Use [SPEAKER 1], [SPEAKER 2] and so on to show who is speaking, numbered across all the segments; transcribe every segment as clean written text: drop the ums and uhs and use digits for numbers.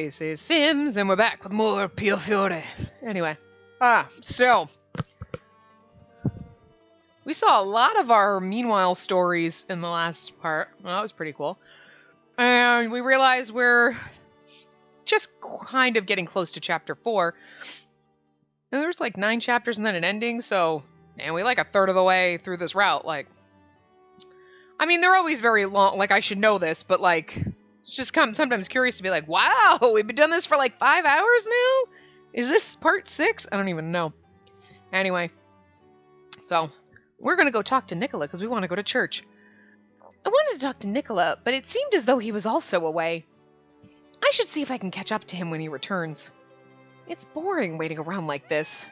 [SPEAKER 1] This is Sims, and we're back with more Piofiore. Anyway, so we saw a lot of our meanwhile stories in the last part. Well, that was pretty cool. And we realized we're just kind of getting close to chapter 4. And there's like 9 chapters and then an ending, so, and we like a third of the way through this route. Like, I mean, they're always very long. Like, I should know this, but like, it's just sometimes curious to be like, wow, we've been doing this for like 5 hours now? Is this part 6? I don't even know. Anyway, so we're going to go talk to Nicola because we want to go to church. I wanted to talk to Nicola, but it seemed as though he was also away. I should see if I can catch up to him when he returns. It's boring waiting around like this.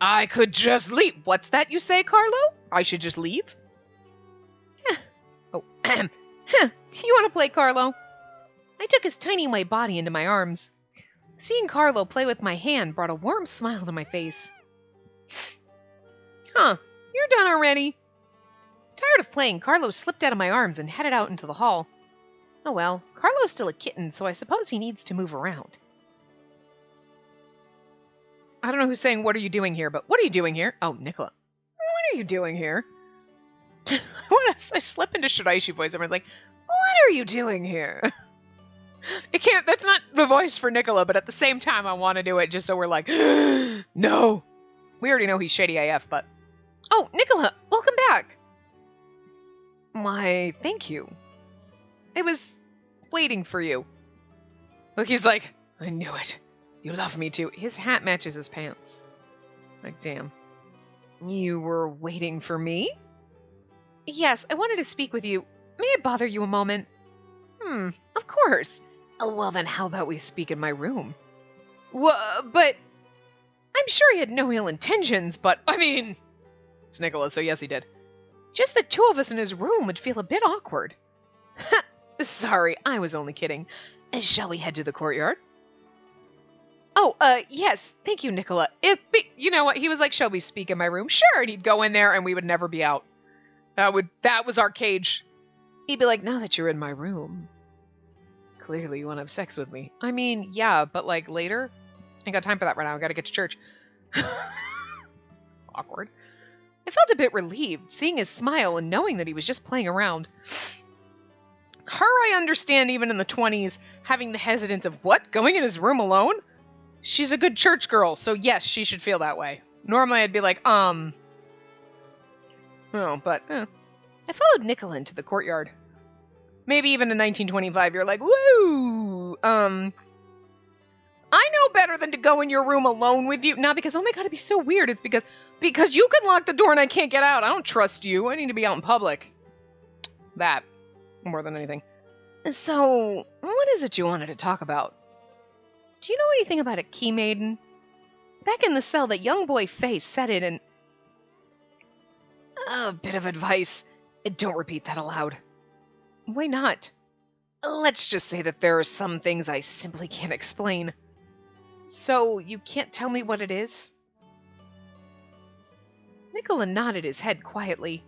[SPEAKER 1] I could just leave. What's that you say, Carlo? I should just leave? Oh, you want to play, Carlo? I took his tiny white body into my arms. Seeing Carlo play with my hand brought a warm smile to my face. Huh, you're done already? Tired of playing, Carlo slipped out of my arms and headed out into the hall. Oh well, Carlo's still a kitten, so I suppose he needs to move around. I don't know who's saying, what are you doing here, but what are you doing here? Oh, Nicola. What are you doing here? I slip into Shiraishi voice. I'm like, what are you doing here? That's not the voice for Nicola, but at the same time, I want to do it just so we're like, no. We already know he's shady AF, but. Oh, Nicola, welcome back. Why, thank you. I was waiting for you. Look, he's like, I knew it. You love me too. His hat matches his pants. Like, damn. You were waiting for me? Yes, I wanted to speak with you. May I bother you a moment? Of course. Oh, well then how about we speak in my room? But... I'm sure he had no ill intentions, but, I mean... It's Nicola, so yes he did. Just the two of us in his room would feel a bit awkward. Sorry, I was only kidding. Shall we head to the courtyard? Oh, yes, thank you, Nicola. You know what, he was like, shall we speak in my room? Sure, and he'd go in there and we would never be out. That was our cage. He'd be like, now that you're in my room, clearly you want to have sex with me. I mean, yeah, but like later? I ain't got time for that right now. I gotta get to church. It's awkward. I felt a bit relieved, seeing his smile and knowing that he was just playing around. Her, I understand, even in the 20s, having the hesitance of, what? Going in his room alone? She's a good church girl, so yes, she should feel that way. Normally I'd be like, Oh, but, I followed Nicola into the courtyard. Maybe even in 1925, you're like, woo! I know better than to go in your room alone with you. Not because, oh my god, it'd be so weird. It's because you can lock the door and I can't get out. I don't trust you. I need to be out in public. That, more than anything. So, what is it you wanted to talk about? Do you know anything about a key maiden? Back in the cell, that young boy Faye said it and... A bit of advice. Don't repeat that aloud. Why not? Let's just say that there are some things I simply can't explain. So, you can't tell me what it is? Nicola nodded his head quietly.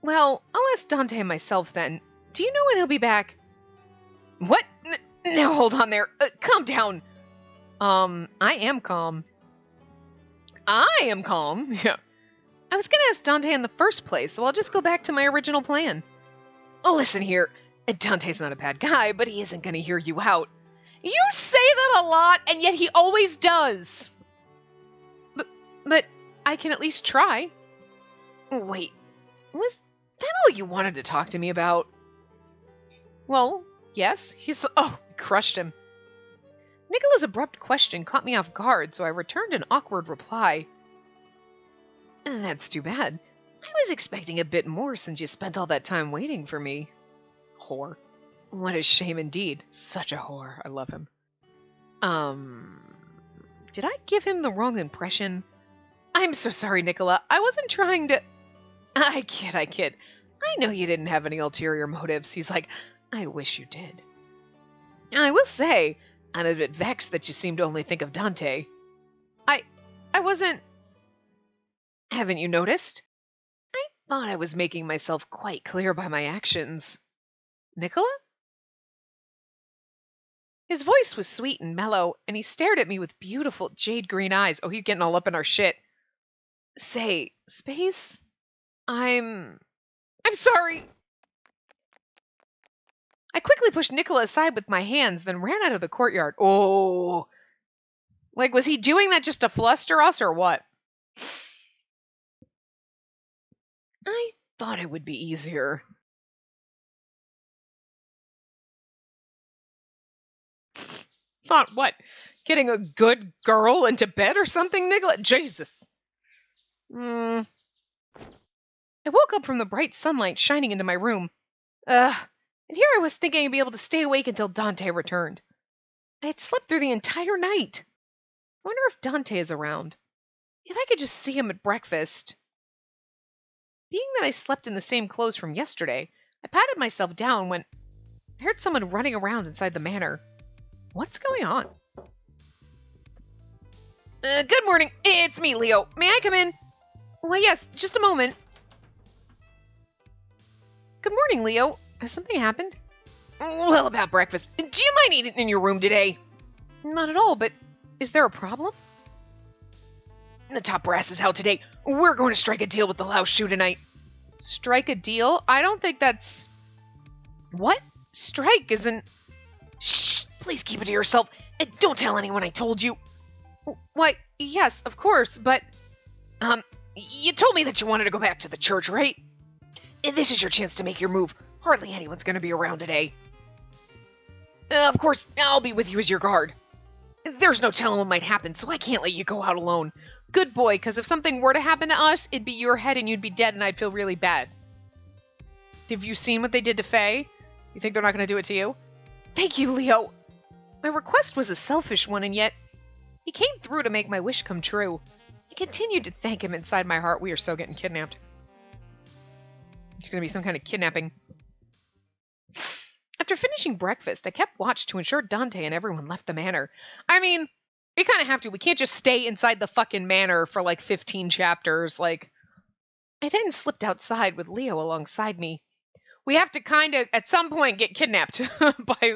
[SPEAKER 1] Well, I'll ask Dante and myself then. Do you know when he'll be back? What? Now hold on there. Calm down. I am calm. I am calm? Yeah. I was gonna ask Dante in the first place, so I'll just go back to my original plan. Oh, listen here. Dante's not a bad guy, but he isn't gonna hear you out. You say that a lot, and yet he always does. But I can at least try. Wait, was that all you wanted to talk to me about? Well, yes. Crushed him. Nicola's abrupt question caught me off guard, so I returned an awkward reply. That's too bad. I was expecting a bit more since you spent all that time waiting for me. Whore. What a shame indeed. Such a whore. I love him. Did I give him the wrong impression? I'm so sorry, Nicola. I wasn't trying to... I kid. I know you didn't have any ulterior motives. He's like, I wish you did. I will say, I'm a bit vexed that you seem to only think of Dante. I wasn't... Haven't you noticed? I thought I was making myself quite clear by my actions. Nicola? His voice was sweet and mellow, and he stared at me with beautiful jade green eyes. Oh, he's getting all up in our shit. Say, Space, I'm sorry. I quickly pushed Nicola aside with my hands, then ran out of the courtyard. Oh. Like, was he doing that just to fluster us or what? I thought it would be easier. Thought what? Getting a good girl into bed or something, Nicola? Jesus. I woke up from the bright sunlight shining into my room. And here I was thinking I'd be able to stay awake until Dante returned. I had slept through the entire night. I wonder if Dante is around. If I could just see him at breakfast. Being that I slept in the same clothes from yesterday, I patted myself down when I heard someone running around inside the manor. What's going on? Good morning. It's me, Leo. May I come in? Why, yes, just a moment. Good morning, Leo. Has something happened? Well, about breakfast. Do you mind eating in your room today? Not at all, but is there a problem? The top brass is out today. We're going to strike a deal with the Louse Shoe tonight. Strike a deal? I don't think that's... What? Strike isn't... Shh! Please keep it to yourself, and don't tell anyone I told you. Why, yes, of course, but... You told me that you wanted to go back to the church, right? This is your chance to make your move. Hardly anyone's going to be around today. Of course, I'll be with you as your guard. There's no telling what might happen, so I can't let you go out alone. Good boy, because if something were to happen to us, it'd be your head and you'd be dead and I'd feel really bad. Have you seen what they did to Faye? You think they're not going to do it to you? Thank you, Leo. My request was a selfish one, and yet he came through to make my wish come true. I continued to thank him inside my heart. We are so getting kidnapped. There's going to be some kind of kidnapping. After finishing breakfast, I kept watch to ensure Dante and everyone left the manor. I mean, we kind of have to. We can't just stay inside the fucking manor for like 15 chapters. Like, I then slipped outside with Leo alongside me. We have to kind of, at some point, get kidnapped by,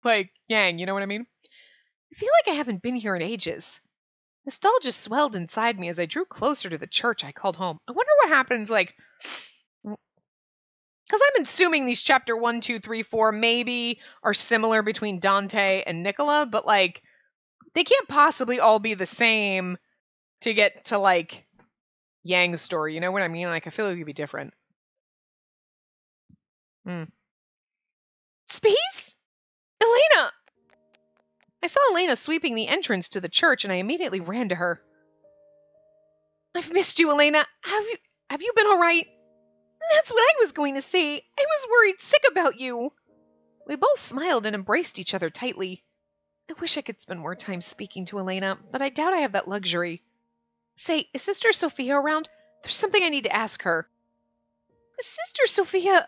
[SPEAKER 1] like, Yang. You know what I mean? I feel like I haven't been here in ages. Nostalgia swelled inside me as I drew closer to the church I called home. I wonder what happened, like... Because I'm assuming these chapter 1, 2, 3, 4 maybe are similar between Dante and Nicola, but, like, they can't possibly all be the same to get to, like, Yang's story. You know what I mean? Like, I feel like it could be different. Space? Elena! I saw Elena sweeping the entrance to the church, and I immediately ran to her. I've missed you, Elena. Have you been all right? That's what I was going to say. I was worried sick about you. We both smiled and embraced each other tightly. I wish I could spend more time speaking to Elena, but I doubt I have that luxury. Say, is Sister Sophia around? There's something I need to ask her. Sister Sophia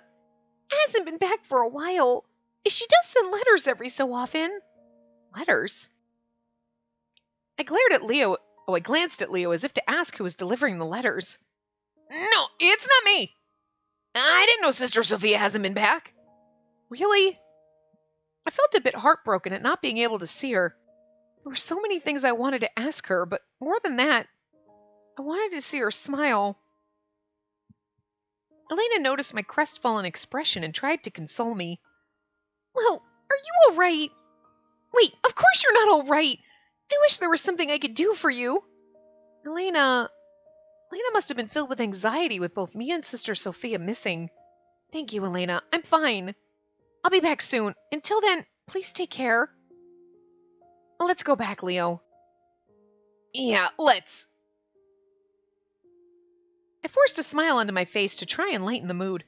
[SPEAKER 1] hasn't been back for a while. She does send letters every so often. Letters? I glanced at Leo as if to ask who was delivering the letters. No, it's not me. I didn't know Sister Sophia hasn't been back. Really? I felt a bit heartbroken at not being able to see her. There were so many things I wanted to ask her, but more than that, I wanted to see her smile. Elena noticed my crestfallen expression and tried to console me. Well, are you all right? Wait, of course you're not all right. I wish there was something I could do for you. Elena must have been filled with anxiety with both me and Sister Sophia missing. Thank you, Elena. I'm fine. I'll be back soon. Until then, please take care. Let's go back, Leo. Yeah, let's. I forced a smile onto my face to try and lighten the mood.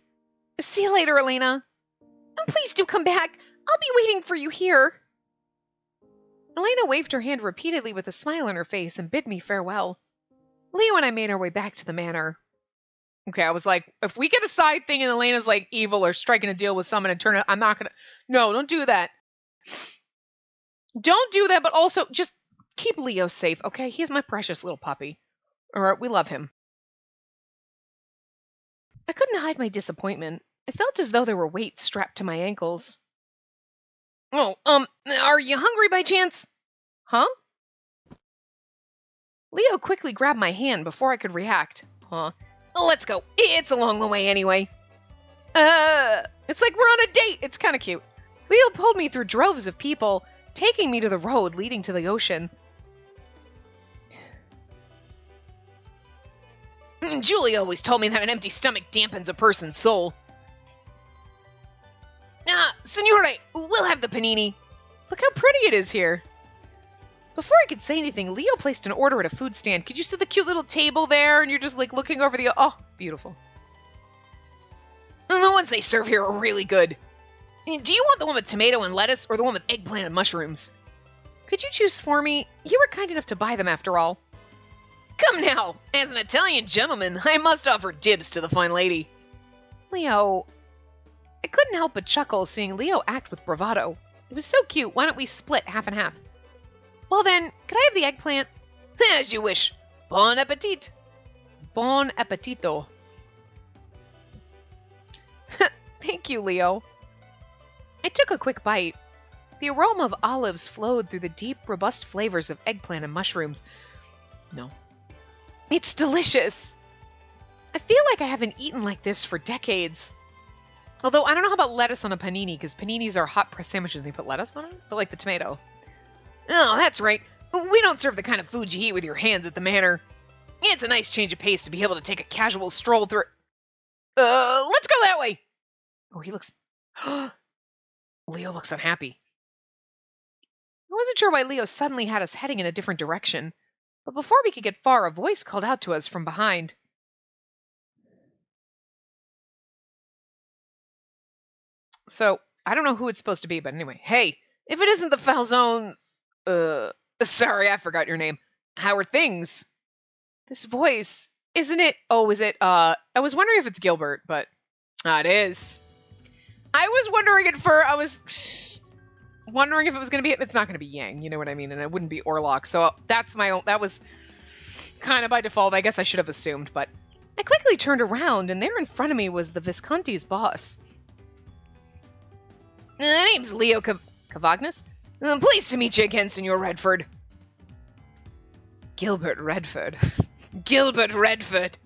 [SPEAKER 1] See you later, Elena. Oh, please do come back. I'll be waiting for you here. Elena waved her hand repeatedly with a smile on her face and bid me farewell. Leo and I made our way back to the manor. Okay, I was like, if we get a side thing and Elena's like evil or striking a deal with someone and turn it, I'm not gonna... No, don't do that. Don't do that, but also just keep Leo safe, okay? He's my precious little puppy. Alright, we love him. I couldn't hide my disappointment. I felt as though there were weights strapped to my ankles. Oh, are you hungry by chance? Huh? Leo quickly grabbed my hand before I could react. Huh? Let's go. It's a long way anyway. It's like we're on a date. It's kind of cute. Leo pulled me through droves of people, taking me to the road leading to the ocean. Julie always told me that an empty stomach dampens a person's soul. Signore, we'll have the panini. Look how pretty it is here. Before I could say anything, Leo placed an order at a food stand. Could you see the cute little table there? And you're just like looking over the... Oh, beautiful. And the ones they serve here are really good. Do you want the one with tomato and lettuce or the one with eggplant and mushrooms? Could you choose for me? You were kind enough to buy them after all. Come now, as an Italian gentleman, I must offer dibs to the fine lady. Leo... I couldn't help but chuckle seeing Leo act with bravado. It was so cute. Why don't we split half and half? Well then, could I have the eggplant? As you wish. Bon appetit. Bon appetito. Thank you, Leo. I took a quick bite. The aroma of olives flowed through the deep, robust flavors of eggplant and mushrooms. No. It's delicious. I feel like I haven't eaten like this for decades. Although, I don't know about lettuce on a panini, because paninis are hot press sandwiches and they put lettuce on it, but like the tomato. Oh, that's right. We don't serve the kind of food you eat with your hands at the manor. It's a nice change of pace to be able to take a casual stroll through... let's go that way! Oh, he looks... Leo looks unhappy. I wasn't sure why Leo suddenly had us heading in a different direction, but before we could get far, a voice called out to us from behind. So, I don't know who it's supposed to be, but anyway. Hey, if it isn't the Falzones... sorry, I forgot your name. How are things? This voice, isn't it... Oh, is it, I was wondering if it's Gilbert, but... it is. I was wondering I was wondering if it was going to be... It's not going to be Yang, you know what I mean? And it wouldn't be Orlok, so that's my own... That was kind of by default. I guess I should have assumed, but... I quickly turned around, and there in front of me was the Visconti's boss. Name's Leo Cavagnas. Pleased to meet you again, Signor Redford. Gilbert Redford. Gilbert Redford.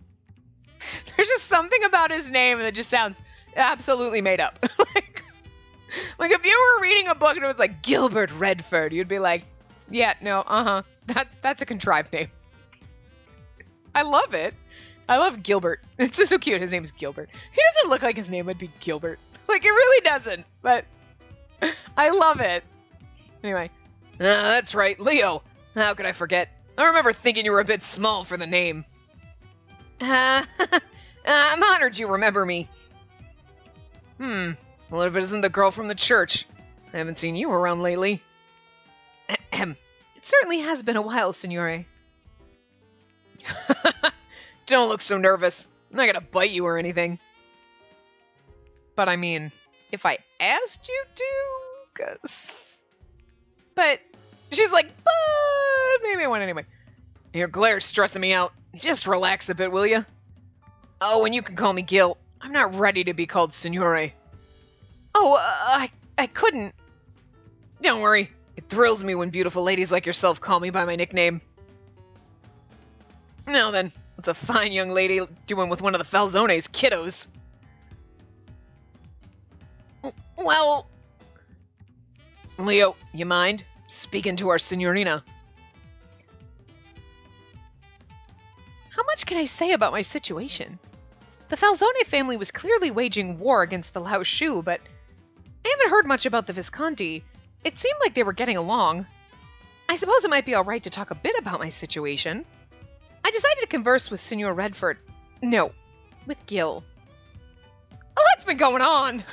[SPEAKER 1] There's just something about his name that just sounds absolutely made up. like if you were reading a book and it was like Gilbert Redford, you'd be like, yeah, no, that's a contrived name. I love it. I love Gilbert. It's just so cute. His name is Gilbert. He doesn't look like his name would be Gilbert. Like, it really doesn't, but I love it. Anyway. That's right, Leo. How could I forget? I remember thinking you were a bit small for the name. I'm honored you remember me. Well, if it isn't the girl from the church. I haven't seen you around lately. It certainly has been a while, Signore. Don't look so nervous. I'm not gonna bite you or anything. But I mean, if I asked you to, But she's like, but maybe I won't anyway. Your glare's stressing me out. Just relax a bit, will you? Oh, and you can call me Gil. I'm not ready to be called Signore. Oh, I couldn't. Don't worry. It thrills me when beautiful ladies like yourself call me by my nickname. Now then, what's a fine young lady doing with one of the Falzone's kiddos? Well... Leo, you mind? Speaking to our signorina. How much can I say about my situation? The Falzone family was clearly waging war against the Lao Shu, but I haven't heard much about the Visconti. It seemed like they were getting along. I suppose it might be alright to talk a bit about my situation. I decided to converse with Signor Redford. No, with Gil. A lot's been going on.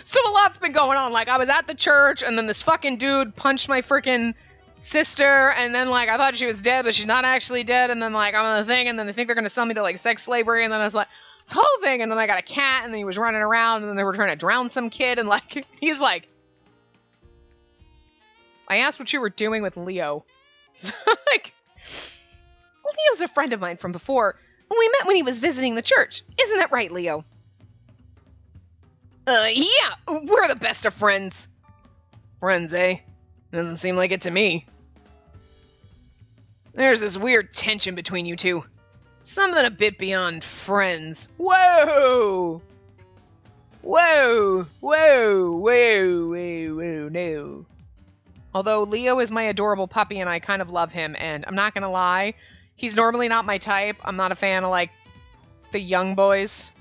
[SPEAKER 1] So a lot's been going on. Like, I was at the church, and then this fucking dude punched my freaking sister, and then, like, I thought she was dead, but she's not actually dead, and then, like, I'm on the thing, and then they think they're gonna sell me to, like, sex slavery, and then I was like, this whole thing, and then I got a cat, and then he was running around, and then they were trying to drown some kid, and, like, he's like... I asked what you were doing with Leo. So, like... Well, Leo's a friend of mine from before. We met when he was visiting the church. Isn't that right, Leo? Yeah, we're the best of friends. Friends, eh? Doesn't seem like it to me. There's this weird tension between you two. Something a bit beyond friends. Whoa! Whoa! Whoa! Whoa! Whoa! Whoa! No. Although Leo is my adorable puppy and I kind of love him, and I'm not gonna lie, he's normally not my type. I'm not a fan of, like, the young boys.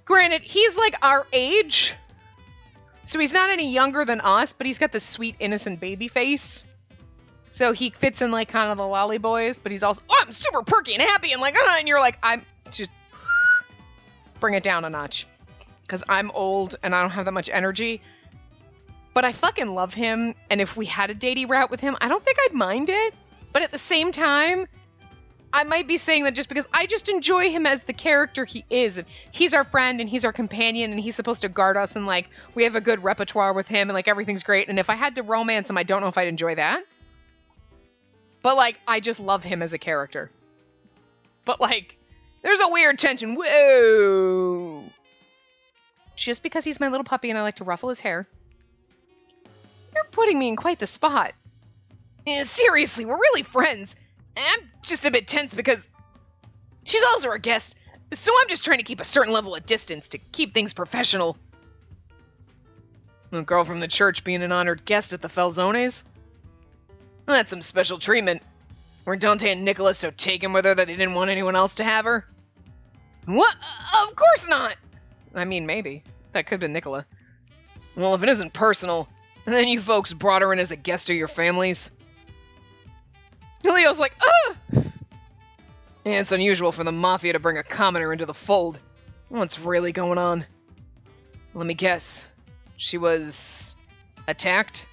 [SPEAKER 1] Granted, he's, like, our age, so he's not any younger than us, but he's got this sweet, innocent baby face. So he fits in, like, kind of the lolly boys, but he's also, oh, I'm super perky and happy, and like, and you're like, I'm just, bring it down a notch. Because I'm old and I don't have that much energy. But I fucking love him, and if we had a datey route with him, I don't think I'd mind it. But at the same time, I might be saying that just because I just enjoy him as the character he is. And he's our friend, and he's our companion, and he's supposed to guard us, and, like, we have a good repertoire with him, and, like, everything's great. And if I had to romance him, I don't know if I'd enjoy that. But, like, I just love him as a character. But, like, there's a weird tension. Whoa! Just because he's my little puppy and I like to ruffle his hair. You're putting me in quite the spot. Seriously, we're really friends. I'm just a bit tense because she's also our guest, so I'm just trying to keep a certain level of distance to keep things professional. A girl from the church being an honored guest at the Falzones? That's some special treatment. Were Dante and Nicola so taken with her that they didn't want anyone else to have her? What? Of course not! I mean, maybe. That could have been Nicola. Well, if it isn't personal, then you folks brought her in as a guest of your families. Leo's like, ugh! And it's unusual for the Mafia to bring a commoner into the fold. What's really going on? Let me guess. She was attacked?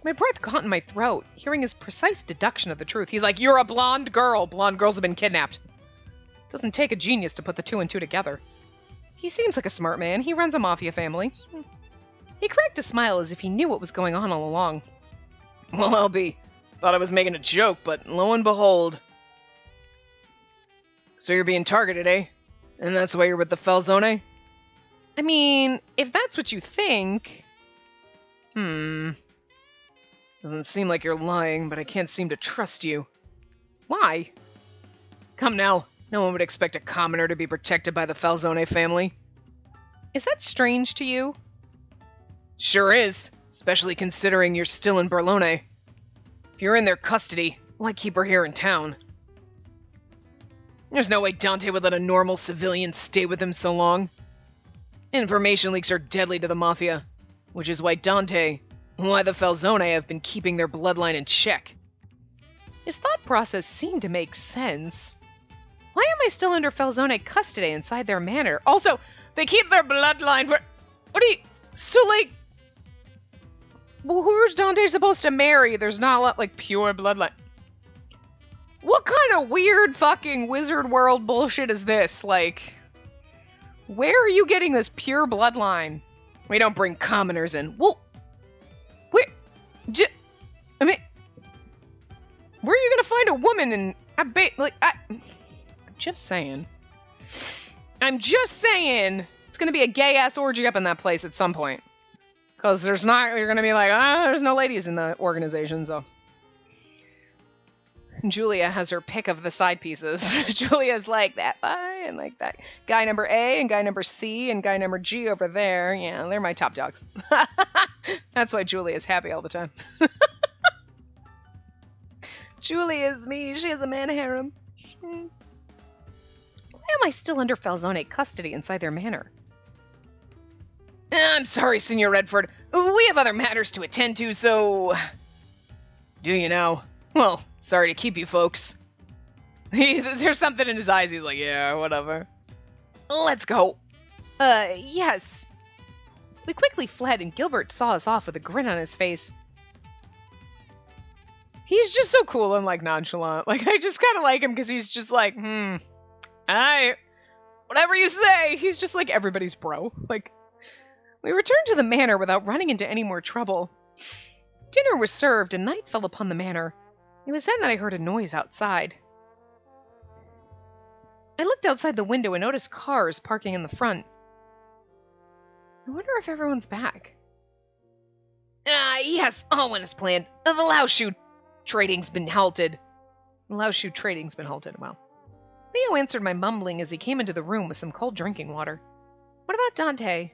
[SPEAKER 1] My breath caught in my throat, hearing his precise deduction of the truth. He's like, you're a blonde girl. Blonde girls have been kidnapped. Doesn't take a genius to put the two and two together. He seems like a smart man. He runs a Mafia family. He cracked a smile as if he knew what was going on all along. Well, I'll be. Thought I was making a joke, but lo and behold. So you're being targeted, eh? And that's why you're with the Falzone? I mean, if that's what you think... Doesn't seem like you're lying, but I can't seem to trust you. Why? Come now. No one would expect a commoner to be protected by the Falzone family. Is that strange to you? Sure is, especially considering you're still in Berlone. If you're in their custody, why keep her here in town? There's no way Dante would let a normal civilian stay with him so long. Information leaks are deadly to the Mafia, which is why the Falzone have been keeping their bloodline in check. His thought process seemed to make sense. Why am I still under Falzone custody inside their manor? Also, they keep their bloodline for... What do you... So, like... Well, who's Dante supposed to marry? There's not a lot, like, pure bloodline. What kind of weird fucking wizard world bullshit is this? Like, where are you getting this pure bloodline? We don't bring commoners in. Well, where... I mean... Where are you gonna find a woman in... I'm just saying. I'm just saying it's gonna be a gay-ass orgy up in that place at some point. Because there's not... You're gonna be like, there's no ladies in the organization, so... Julia has her pick of the side pieces. Julia's like that guy and like that guy number A and guy number C and guy number G over there. Yeah, they're my top dogs. That's why Julia's happy all the time. Julia's me. She has a man harem. Why am I still under Falzone custody inside their manor? I'm sorry, Senor Redford. We have other matters to attend to, so... Do you know? Well, sorry to keep you folks. There's something in his eyes. He's like, yeah, whatever. Let's go. Yes. We quickly fled, and Gilbert saw us off with a grin on his face. He's just so cool and, like, nonchalant. Like, I just kind of like him because he's just like, whatever you say. He's just like everybody's bro. Like, we returned to the manor without running into any more trouble. Dinner was served, and night fell upon the manor. It was then that I heard a noise outside. I looked outside the window and noticed cars parking in the front. I wonder if everyone's back. Yes, all went as planned. The Laoshu trading's been halted. Laoshu trading's been halted, well. Leo answered my mumbling as he came into the room with some cold drinking water. What about Dante?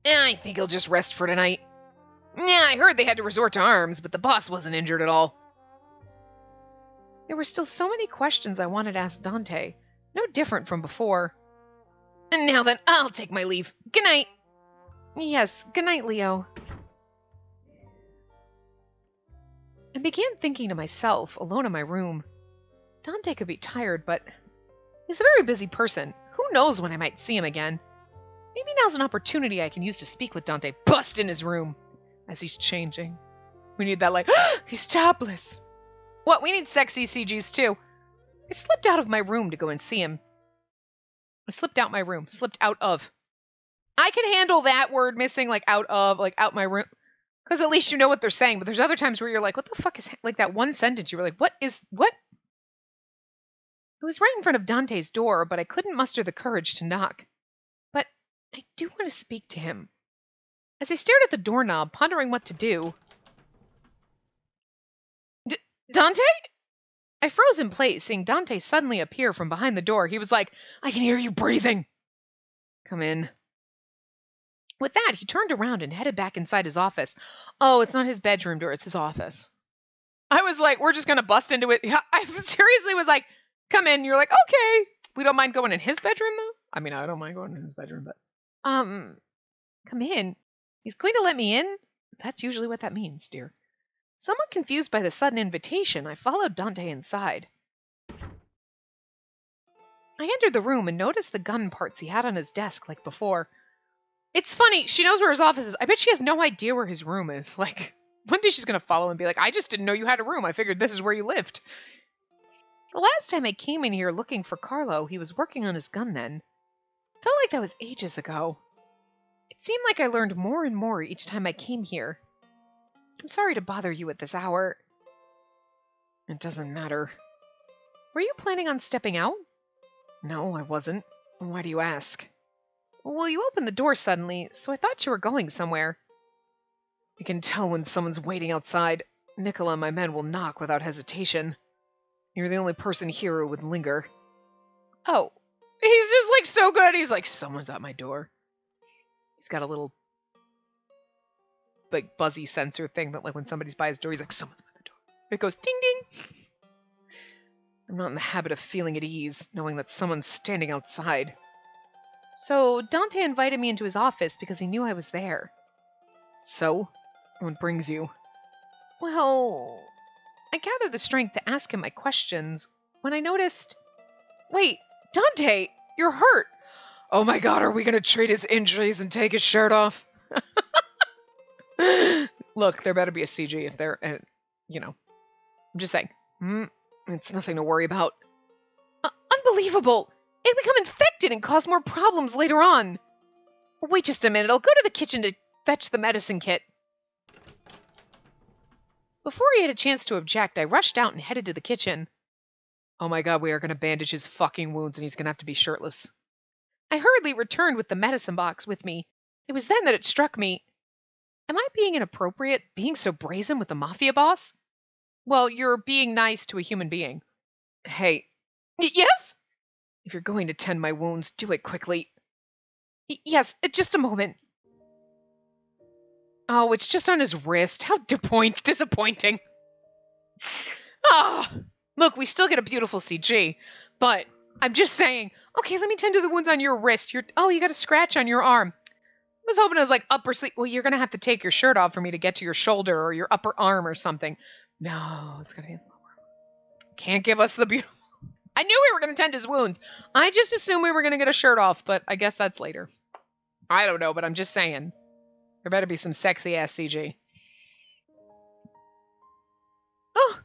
[SPEAKER 1] I think he'll just rest for tonight. Yeah, I heard they had to resort to arms, but the boss wasn't injured at all. There were still so many questions I wanted to ask Dante, no different from before. And now then, I'll take my leave. Good night. Yes, good night, Leo. I began thinking to myself, alone in my room. Dante could be tired, but he's a very busy person. Who knows when I might see him again? Maybe now's an opportunity I can use to speak with Dante. Bust in his room as he's changing. We need that, like, he's topless. What? We need sexy CGs too. I slipped out of my room to go and see him. I slipped out my room. Slipped out of. I can handle that word missing, like out of, like out my room. Because at least you know what they're saying. But there's other times where you're like, what the fuck is, like that one sentence, you were like, what? I was right in front of Dante's door, but I couldn't muster the courage to knock. But I do want to speak to him. As I stared at the doorknob, pondering what to do. Dante? I froze in place, seeing Dante suddenly appear from behind the door. He was like, I can hear you breathing. Come in. With that, he turned around and headed back inside his office. Oh, it's not his bedroom door, it's his office. I was like, we're just going to bust into it. I seriously was like, come in. You're like, okay. We don't mind going in his bedroom, though? I mean, I don't mind going in his bedroom, but... come in. He's going to let me in? That's usually what that means, dear. Somewhat confused by the sudden invitation, I followed Dante inside. I entered the room and noticed the gun parts he had on his desk like before. It's funny, she knows where his office is. I bet she has no idea where his room is. Like, one day she's going to follow and be like, I just didn't know you had a room. I figured this is where you lived. The last time I came in here looking for Carlo, he was working on his gun then. Felt like that was ages ago. It seemed like I learned more and more each time I came here. I'm sorry to bother you at this hour. It doesn't matter. Were you planning on stepping out? No, I wasn't. Why do you ask? Well, you opened the door suddenly, so I thought you were going somewhere. I can tell when someone's waiting outside. Nicola and my men will knock without hesitation. You're the only person here who would linger. Oh, he's just like so good. He's like, someone's at my door. He's got a little like buzzy sensor thing that like when somebody's by his door, he's like, someone's by the door. It goes ding ding. I'm not in the habit of feeling at ease, knowing that someone's standing outside. So, Dante invited me into his office because he knew I was there. So? What brings you? Well, I gathered the strength to ask him my questions when I noticed... Wait, Dante, you're hurt! Oh my god, are we gonna treat his injuries and take his shirt off? Look, there better be a CG if they're, you know. I'm just saying. It's nothing to worry about. Unbelievable! It'd become infected and cause more problems later on. Wait just a minute, I'll go to the kitchen to fetch the medicine kit. Before he had a chance to object, I rushed out and headed to the kitchen. Oh my god, we are going to bandage his fucking wounds and he's going to have to be shirtless. I hurriedly returned with the medicine box with me. It was then that it struck me. Am I being inappropriate, being so brazen with the Mafia boss? Well, you're being nice to a human being. Hey. Yes? If you're going to tend my wounds, do it quickly. Yes, just a moment. Oh, it's just on his wrist. How disappointing. Oh, look, we still get a beautiful CG, but I'm just saying, okay, let me tend to the wounds on your wrist. You got a scratch on your arm. I was hoping it was like upper sleeve. Well, you're going to have to take your shirt off for me to get to your shoulder or your upper arm or something. No, it's going to be lower. Can't give us the beautiful. I knew we were going to tend his wounds. I just assumed we were going to get a shirt off, but I guess that's later. I don't know, but I'm just saying. There better be some sexy-ass CG. Oh,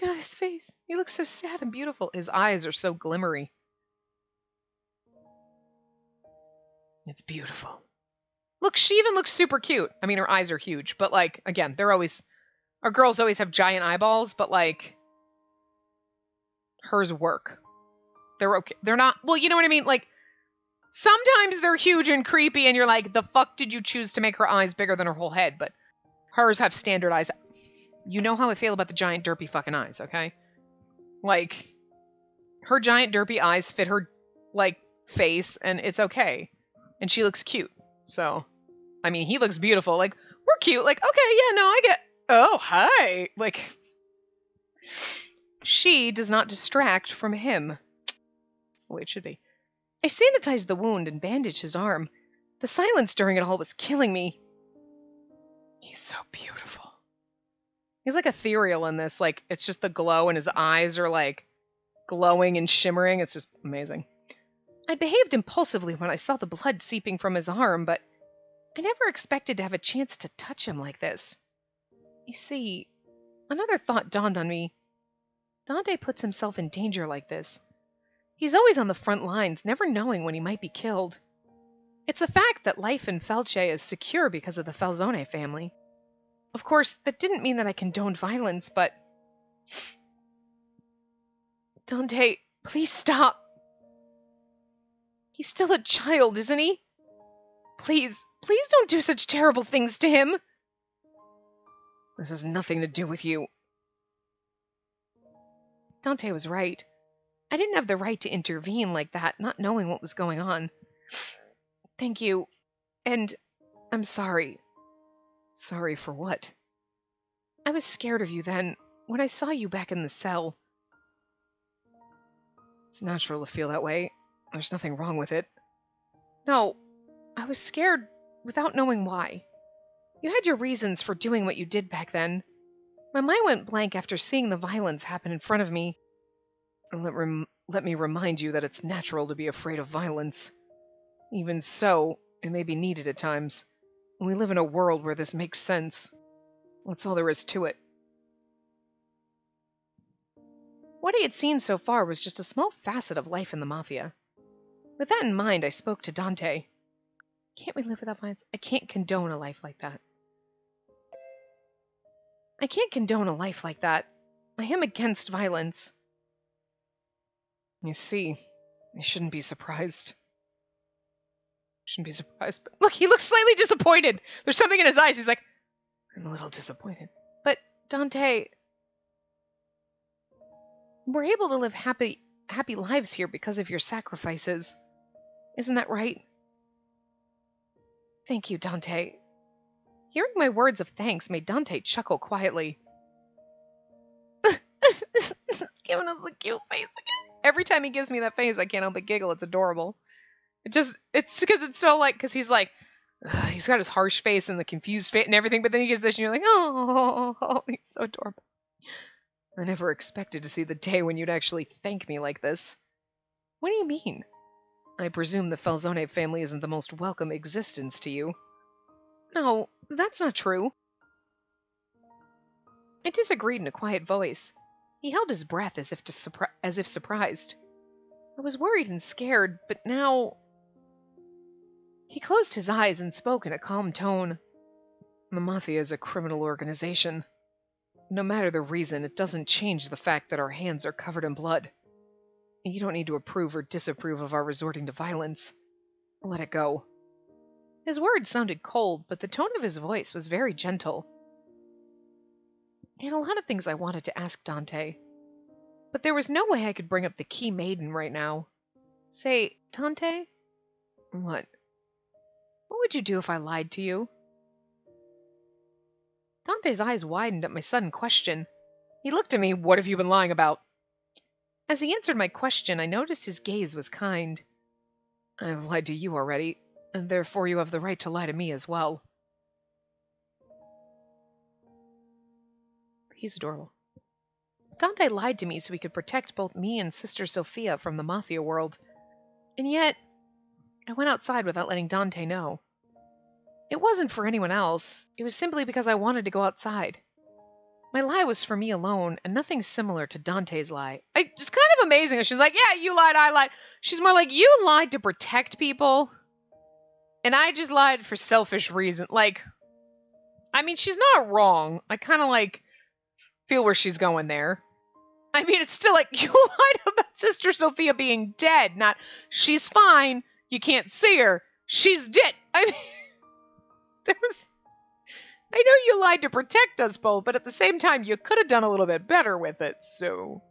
[SPEAKER 1] God, his face. He looks so sad and beautiful. His eyes are so glimmery. It's beautiful. Look, she even looks super cute. I mean, her eyes are huge, but like, again, our girls always have giant eyeballs, but like, hers work. They're okay. They're not, well, you know what I mean? Like, sometimes they're huge and creepy and you're like, the fuck did you choose to make her eyes bigger than her whole head? But Hers have standard eyes. You know how I feel about the giant derpy fucking eyes, okay? Like, her giant derpy eyes fit her, like, face, and it's okay. And she looks cute. So, I mean, he looks beautiful. Like, we're cute. Like, okay, yeah, no, I get... Oh, hi. Like, she does not distract from him. That's the way it should be. I sanitized the wound and bandaged his arm. The silence during it all was killing me. He's so beautiful. He's like ethereal in this. Like, it's just the glow, and his eyes are like glowing and shimmering. It's just amazing. I behaved impulsively when I saw the blood seeping from his arm, but I never expected to have a chance to touch him like this. You see, another thought dawned on me. Dante puts himself in danger like this. He's always on the front lines, never knowing when he might be killed. It's a fact that life in Felce is secure because of the Falzone family. Of course, that didn't mean that I condoned violence, but... Dante, please stop. He's still a child, isn't he? Please don't do such terrible things to him. This has nothing to do with you. Dante was right. I didn't have the right to intervene like that, not knowing what was going on. Thank you. And I'm sorry. Sorry for what? I was scared of you then, when I saw you back in the cell. It's natural to feel that way. There's nothing wrong with it. No, I was scared without knowing why. You had your reasons for doing what you did back then. My mind went blank after seeing the violence happen in front of me. And let me remind you that it's natural to be afraid of violence. Even so, it may be needed at times. And we live in a world where this makes sense. That's all there is to it. What he had seen so far was just a small facet of life in the Mafia. With that in mind, I spoke to Dante. Can't we live without violence? I can't condone a life like that. I can't condone a life like that. I am against violence. You see, I shouldn't be surprised. But look, he looks slightly disappointed. There's something in his eyes. He's like, I'm a little disappointed. But, Dante, we're able to live happy lives here because of your sacrifices. Isn't that right? Thank you, Dante. Hearing my words of thanks made Dante chuckle quietly. He's giving us a cute face again. Every time he gives me that face, I can't help but giggle. It's adorable. It's because it's so like, because he's like, he's got his harsh face and the confused face and everything, but then he gives this and you're like, oh, he's so adorable. I never expected to see the day when you'd actually thank me like this. What do you mean? I presume the Falzone family isn't the most welcome existence to you. No, that's not true. I disagreed in a quiet voice. He held his breath as if surprised. I was worried and scared, but now... He closed his eyes and spoke in a calm tone. The Mafia is a criminal organization. No matter the reason, it doesn't change the fact that our hands are covered in blood. You don't need to approve or disapprove of our resorting to violence. Let it go. His words sounded cold, but the tone of his voice was very gentle. I had a lot of things I wanted to ask Dante, but there was no way I could bring up the key maiden right now. Say, Dante? What? What would you do if I lied to you? Dante's eyes widened at my sudden question. He looked at me, what have you been lying about? As he answered my question, I noticed his gaze was kind. I have lied to you already, and therefore you have the right to lie to me as well. He's adorable. Dante lied to me so he could protect both me and Sister Sophia from the Mafia world. And yet, I went outside without letting Dante know. It wasn't for anyone else. It was simply because I wanted to go outside. My lie was for me alone, and nothing similar to Dante's lie. It's kind of amazing. She's like, yeah, you lied, I lied. She's more like, you lied to protect people, and I just lied for selfish reasons. Like, I mean, she's not wrong. I kind of, like, feel where she's going there. I mean, it's still like, you lied about Sister Sophia being dead, not, she's fine, you can't see her, she's dead. I mean, I know you lied to protect us both, but at the same time, you could have done a little bit better with it, so...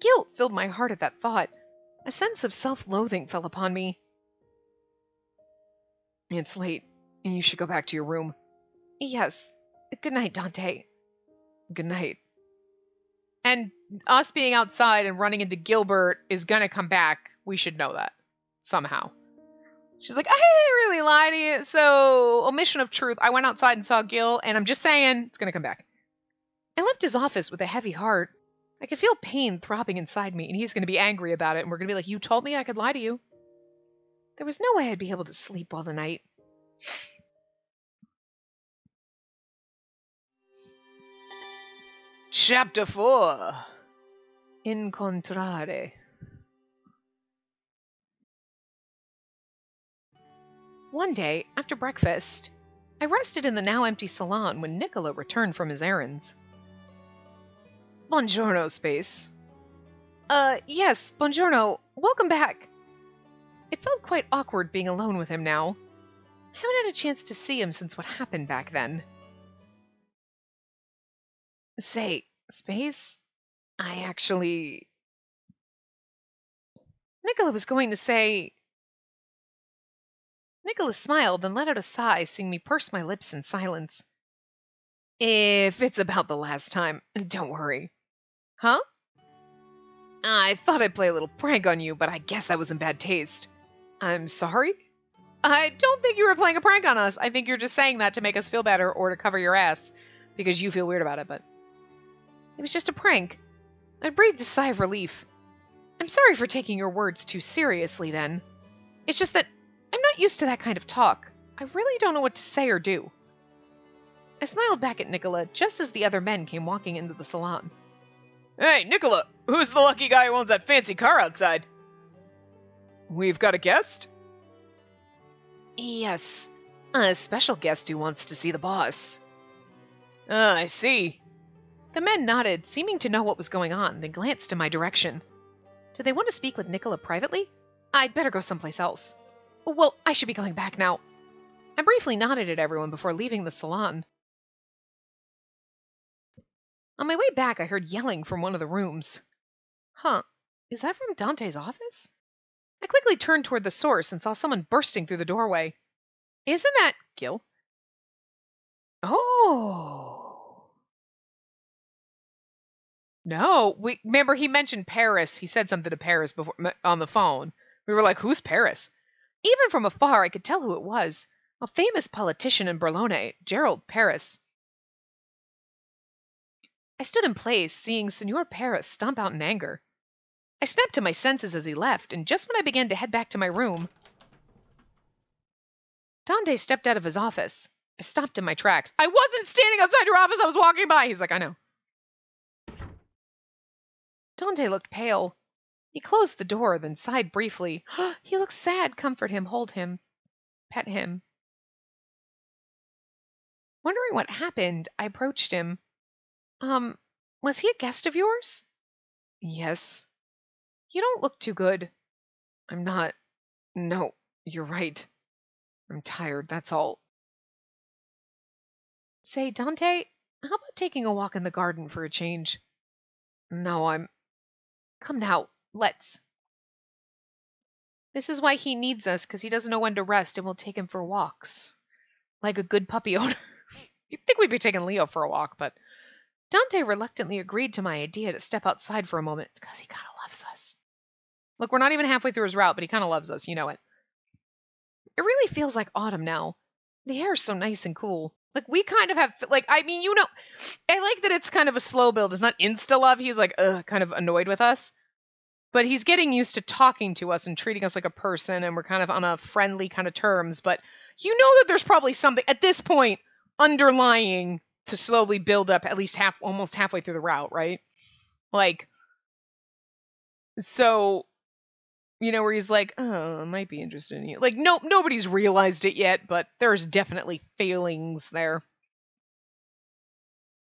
[SPEAKER 1] Guilt filled my heart at that thought. A sense of self-loathing fell upon me. It's late, and you should go back to your room. Yes. Good night, Dante. Good night. And us being outside and running into Gilbert is gonna come back. We should know that. Somehow. She's like, I didn't really lie to you. So, omission of truth. I went outside and saw Gil, and I'm just saying, it's gonna come back. I left his office with a heavy heart. I could feel pain throbbing inside me, and he's gonna be angry about it, and we're gonna be like, you told me I could lie to you. There was no way I'd be able to sleep all the night. Chapter 4. Incontrare. One day, after breakfast, I rested in the now empty salon when Nicola returned from his errands. Buongiorno, Space. Yes, buongiorno. Welcome back. It felt quite awkward being alone with him now. I haven't had a chance to see him since what happened back then. Say, Space, I actually... Nicola was going to say... Nicola smiled and let out a sigh, seeing me purse my lips in silence. If it's about the last time, don't worry. Huh? I thought I'd play a little prank on you, but I guess that was in bad taste. I'm sorry? I don't think you were playing a prank on us. I think you're just saying that to make us feel better or to cover your ass, because you feel weird about it, but... It was just a prank. I breathed a sigh of relief. I'm sorry for taking your words too seriously, then. It's just that I'm not used to that kind of talk. I really don't know what to say or do. I smiled back at Nicola just as the other men came walking into the salon. Hey, Nicola! Who's the lucky guy who owns that fancy car outside? We've got a guest? Yes, a special guest who wants to see the boss. Ah, I see. The men nodded, seeming to know what was going on, then glanced in my direction. Do they want to speak with Nicola privately? I'd better go someplace else. Well, I should be going back now. I briefly nodded at everyone before leaving the salon. On my way back, I heard yelling from one of the rooms. Huh, is that from Dante's office? I quickly turned toward the source and saw someone bursting through the doorway. Isn't that Gil? Oh. No, remember he mentioned Paris. He said something to Paris before on the phone. We were like, who's Paris? Even from afar, I could tell who it was. A famous politician in Bologna, Gerald Paris. I stood in place, seeing Signor Paris stomp out in anger. I snapped to my senses as he left, and just when I began to head back to my room, Dante stepped out of his office. I stopped in my tracks. I wasn't standing outside your office, I was walking by. He's like, I know. Dante looked pale. He closed the door, then sighed briefly. He looks sad. Comfort him, hold him, pet him. Wondering what happened, I approached him. Was he a guest of yours? Yes. You don't look too good. I'm not. No, you're right. I'm tired, that's all. Say, Dante, how about taking a walk in the garden for a change? No, Come now, let's. This is why he needs us, because he doesn't know when to rest, and we'll take him for walks. Like a good puppy owner. You'd think we'd be taking Leo for a walk, but... Dante reluctantly agreed to my idea to step outside for a moment. It's because he kind of loves us. Look, we're not even halfway through his route, but he kind of loves us, you know it. It really feels like autumn now. The air is so nice and cool. Like, we kind of have, like, I mean, you know, I like that it's kind of a slow build. It's not insta-love. He's, like, kind of annoyed with us. But he's getting used to talking to us and treating us like a person, and we're kind of on a friendly kind of terms. But you know that there's probably something, at this point, underlying to slowly build up at least almost halfway through the route, right? Like, so, you know, where he's like, oh, I might be interested in you. Like, nobody's realized it yet, but there's definitely feelings there.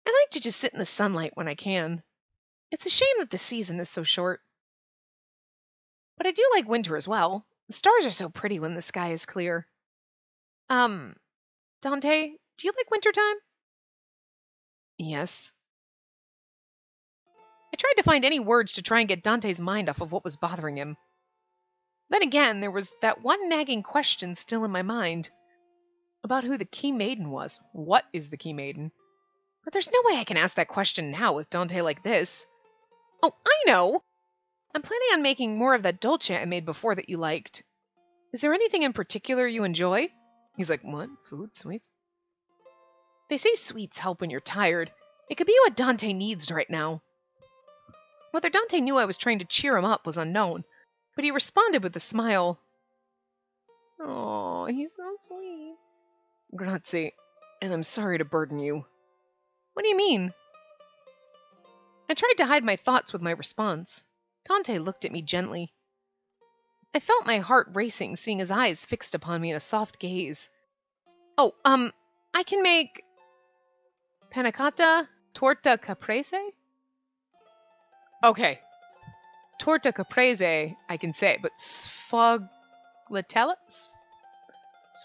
[SPEAKER 1] I like to just sit in the sunlight when I can. It's a shame that the season is so short. But I do like winter as well. The stars are so pretty when the sky is clear. Dante, Do you like wintertime? Yes. I tried to find any words to try and get Dante's mind off of what was bothering him. Then again, there was that one nagging question still in my mind about who the Key Maiden was. What is the Key Maiden? But there's no way I can ask that question now with Dante like this. Oh, I know! I'm planning on making more of that dolce I made before that you liked. Is there anything in particular you enjoy? He's like, what? Food? Sweets? They say sweets help when you're tired. It could be what Dante needs right now. Whether Dante knew I was trying to cheer him up was unknown, but he responded with a smile. Oh, he's so sweet. Grazie, and I'm sorry to burden you. What do you mean? I tried to hide my thoughts with my response. Dante looked at me gently. I felt my heart racing, seeing his eyes fixed upon me in a soft gaze. Oh, I can make panna cotta, torta caprese? Okay. Torta caprese, I can say, but sfogliatella?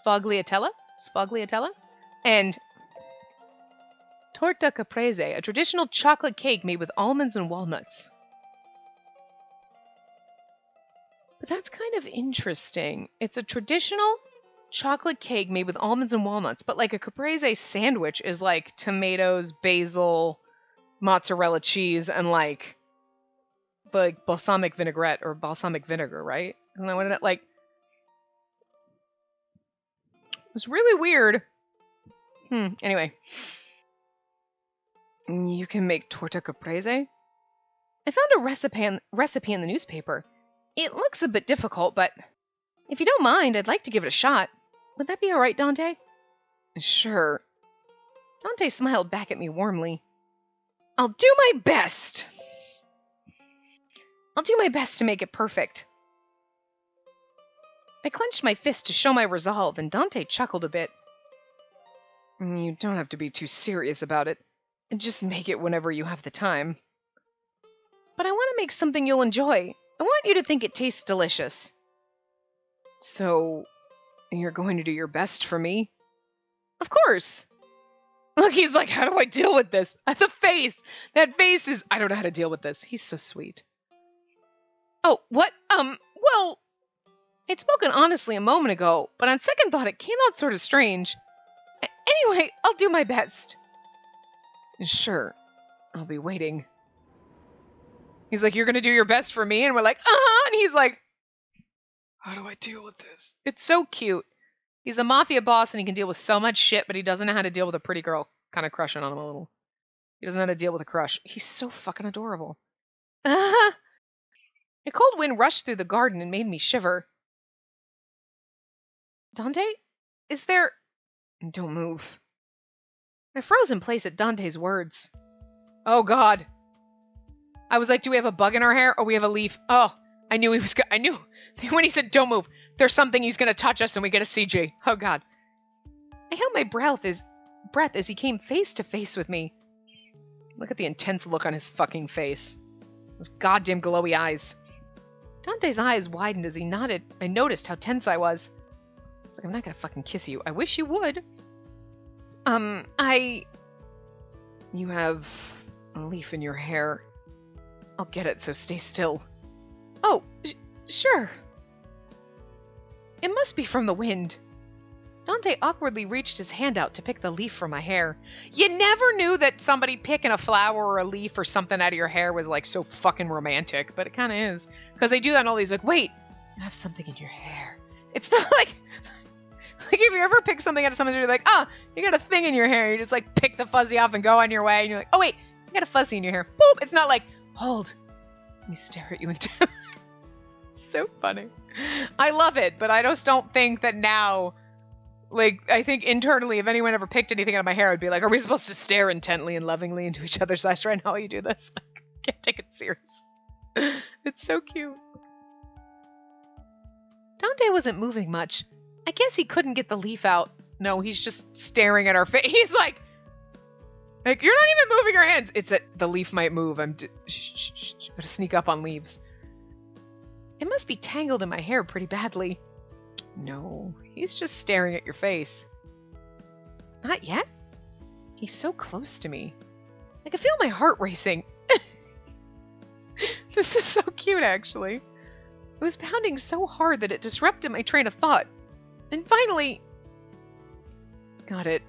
[SPEAKER 1] Sfogliatella? And torta caprese, a traditional chocolate cake made with almonds and walnuts. But that's kind of interesting. It's a traditional chocolate cake made with almonds and walnuts, but like a caprese sandwich is like tomatoes, basil, mozzarella cheese, and like balsamic vinaigrette or balsamic vinegar, right? Isn't that what it like? It was really weird. Anyway. You can make torta caprese? I found a recipe in the newspaper. It looks a bit difficult, but if you don't mind, I'd like to give it a shot. Would that be all right, Dante? Sure. Dante smiled back at me warmly. I'll do my best. I'll do my best to make it perfect. I clenched my fist to show my resolve, and Dante chuckled a bit. You don't have to be too serious about it. Just make it whenever you have the time. But I want to make something you'll enjoy. I want you to think it tastes delicious. So, you're going to do your best for me? Of course! Look, he's like, how do I deal with this? The face! That face is, I don't know how to deal with this. He's so sweet. Oh, what? Well, I'd spoken honestly a moment ago, but on second thought it came out sort of strange. Anyway, I'll do my best. Sure. I'll be waiting. He's like, you're gonna do your best for me? And we're like, uh-huh! And he's like, how do I deal with this? It's so cute. He's a mafia boss and he can deal with so much shit, but he doesn't know how to deal with a pretty girl kind of crushing on him a little. He doesn't know how to deal with a crush. He's so fucking adorable. Uh-huh. A cold wind rushed through the garden and made me shiver. Dante? Is there... Don't move. I froze in place at Dante's words. Oh, God. I was like, do we have a bug in our hair? Or we have a leaf? Oh, I knew he was... I knew when he said, don't move, there's something he's going to touch us and we get a CG. Oh, God. I held my breath as he came face to face with me. Look at the intense look on his fucking face. Those goddamn glowy eyes. Dante's eyes widened as he nodded. I noticed how tense I was. It's like, I'm not going to fucking kiss you. I wish you would. You have a leaf in your hair. I'll get it, so stay still. Oh, sure. It must be from the wind. Dante awkwardly reached his hand out to pick the leaf from my hair. You never knew that somebody picking a flower or a leaf or something out of your hair was like so fucking romantic, but it kind of is. Because they do that and all these like, wait, you have something in your hair. It's not like if you ever pick something out of someone, you're like, you got a thing in your hair. You just like pick the fuzzy off and go on your way. And you're like, oh wait, you got a fuzzy in your hair. Boop. It's not like, hold, let me stare at you and so funny. I love it, but I just don't think that now. Like, I think internally, if anyone ever picked anything out of my hair, I'd be like, are we supposed to stare intently and lovingly into each other's eyes right now while you do this? Like, I can't take it serious. It's so cute. Dante wasn't moving much. I guess he couldn't get the leaf out. No, he's just staring at our face. He's like, you're not even moving your hands. It's that the leaf might move. Shh. Gotta sneak up on leaves. It must be tangled in my hair pretty badly. No, he's just staring at your face. Not yet? He's so close to me. I can feel my heart racing. This is so cute, actually. It was pounding so hard that it disrupted my train of thought. And finally... Got it.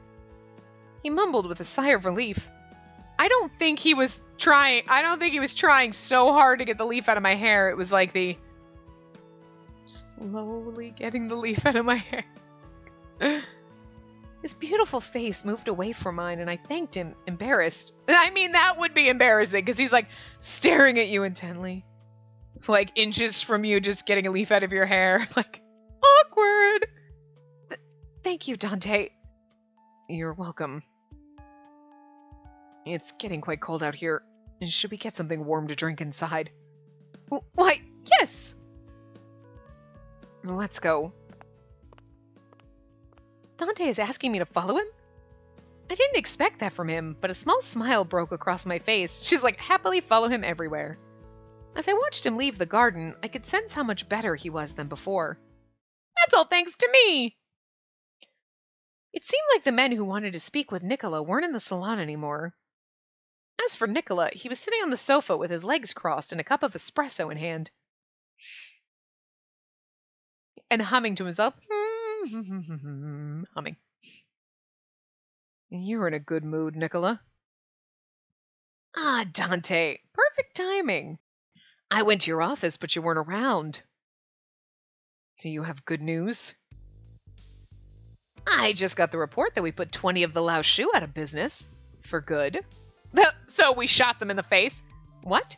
[SPEAKER 1] He mumbled with a sigh of relief. I don't think he was trying so hard to get the leaf out of my hair. It was like the... slowly getting the leaf out of my hair. His beautiful face moved away from mine, and I thanked him, embarrassed. I mean, that would be embarrassing, because he's, like, staring at you intently. Like, inches from you, just getting a leaf out of your hair. Like, awkward! Thank you, Dante. You're welcome. It's getting quite cold out here. Should we get something warm to drink inside? Why, yes! Let's go. Dante is asking me to follow him? I didn't expect that from him, but a small smile broke across my face. She's like, happily follow him everywhere. As I watched him leave the garden, I could sense how much better he was than before. That's all thanks to me! It seemed like the men who wanted to speak with Nicola weren't in the salon anymore. As for Nicola, he was sitting on the sofa with his legs crossed and a cup of espresso in hand. And humming to himself. Humming. You're in a good mood, Nicola. Ah, Dante. Perfect timing. I went to your office, but you weren't around. Do you have good news? I just got the report that we put 20 of the Lao Shu out of business. For good. So we shot them in the face. What?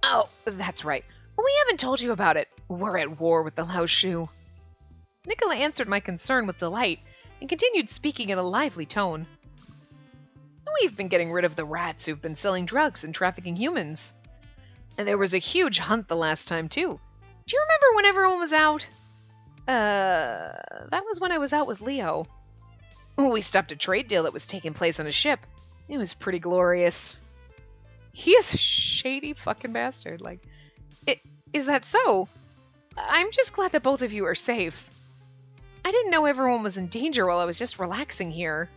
[SPEAKER 1] Oh, that's right. We haven't told you about it. We're at war with the Lao Shu. Nicola answered my concern with delight and continued speaking in a lively tone. We've been getting rid of the rats who've been selling drugs and trafficking humans. And there was a huge hunt the last time, too. Do you remember when everyone was out? That was when I was out with Leo. We stopped a trade deal that was taking place on a ship. It was pretty glorious. He is a shady fucking bastard. Like, is that so? I'm just glad that both of you are safe. I didn't know everyone was in danger while I was just relaxing here.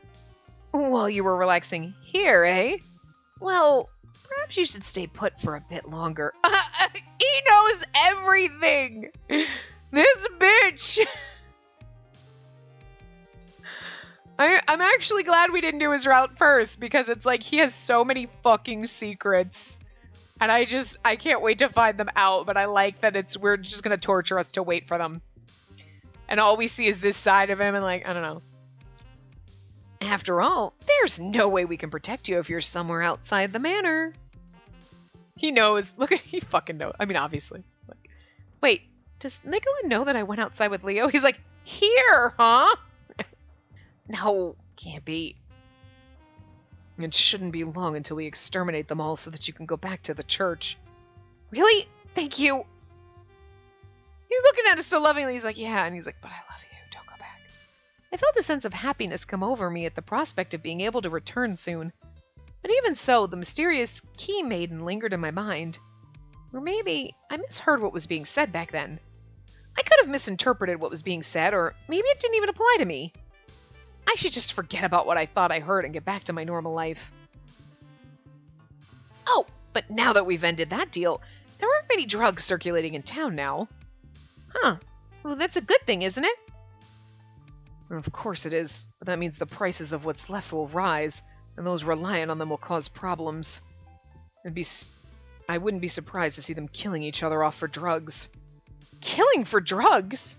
[SPEAKER 1] While you were relaxing here, eh? Well, perhaps you should stay put for a bit longer. He knows everything! This bitch! I'm actually glad we didn't do his route first, because it's like he has so many fucking secrets. And I can't wait to find them out, but I like that we're just gonna torture us to wait for them. And all we see is this side of him, and like, I don't know. After all, there's no way we can protect you if you're somewhere outside the manor. He knows. Look at, he fucking knows. I mean, obviously. Like, wait, does Nicola know that I went outside with Leo? He's like, here, huh? No, can't be. It shouldn't be long until we exterminate them all so that you can go back to the church. Really? Thank you. He's looking at us so lovingly. He's like, yeah. And he's like, but I love you. Don't go back. I felt a sense of happiness come over me at the prospect of being able to return soon. But even so, the mysterious key maiden lingered in my mind. Or maybe I misheard what was being said back then. I could have misinterpreted what was being said, or maybe it didn't even apply to me. I should just forget about what I thought I heard and get back to my normal life. Oh, but now that we've ended that deal, there aren't many drugs circulating in town now. Huh. Well, that's a good thing, isn't it? Of course it is, but that means the prices of what's left will rise, and those reliant on them will cause problems. I wouldn't be surprised to see them killing each other off for drugs. Killing for drugs?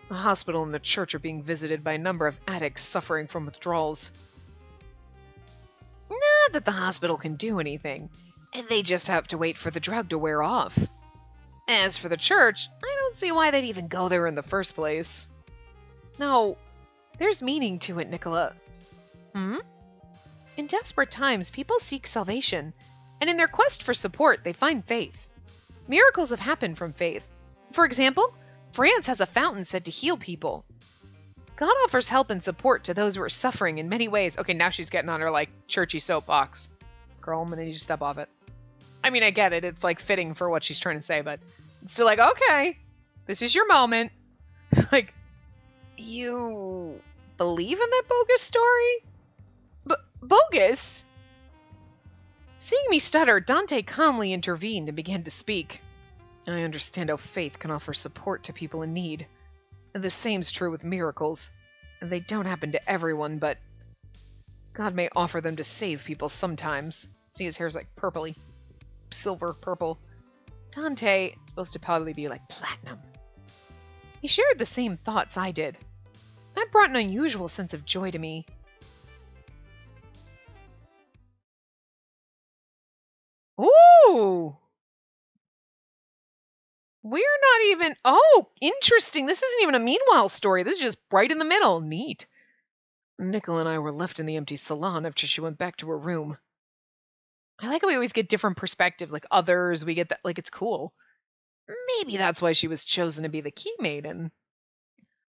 [SPEAKER 1] The hospital and the church are being visited by a number of addicts suffering from withdrawals. Not that the hospital can do anything, and they just have to wait for the drug to wear off. As for the church, I don't see why they'd even go there in the first place. No, there's meaning to it, Nicola. In desperate times, people seek salvation, and in their quest for support, they find faith. Miracles have happened from faith. For example, France has a fountain said to heal people. God offers help and support to those who are suffering in many ways. Okay, now she's getting on her, like, churchy soapbox. Girl, I'm gonna need you to step off it. I mean, I get it. It's, like, fitting for what she's trying to say, but it's still like, okay, this is your moment. Like, you believe in that bogus story? Bogus? Seeing me stutter, Dante calmly intervened and began to speak. I understand how faith can offer support to people in need. The same's true with miracles. They don't happen to everyone, but God may offer them to save people sometimes. See, his hair's like purpley. Silver purple. Dante, it's supposed to probably be like platinum. He shared the same thoughts I did. That brought an unusual sense of joy to me. Ooh! We're not even... Oh, interesting. This isn't even a meanwhile story. This is just right in the middle. Neat. Nicola and I were left in the empty salon after she went back to her room. I like how we always get different perspectives, like others. We get that, like, it's cool. Maybe that's why she was chosen to be the key maiden.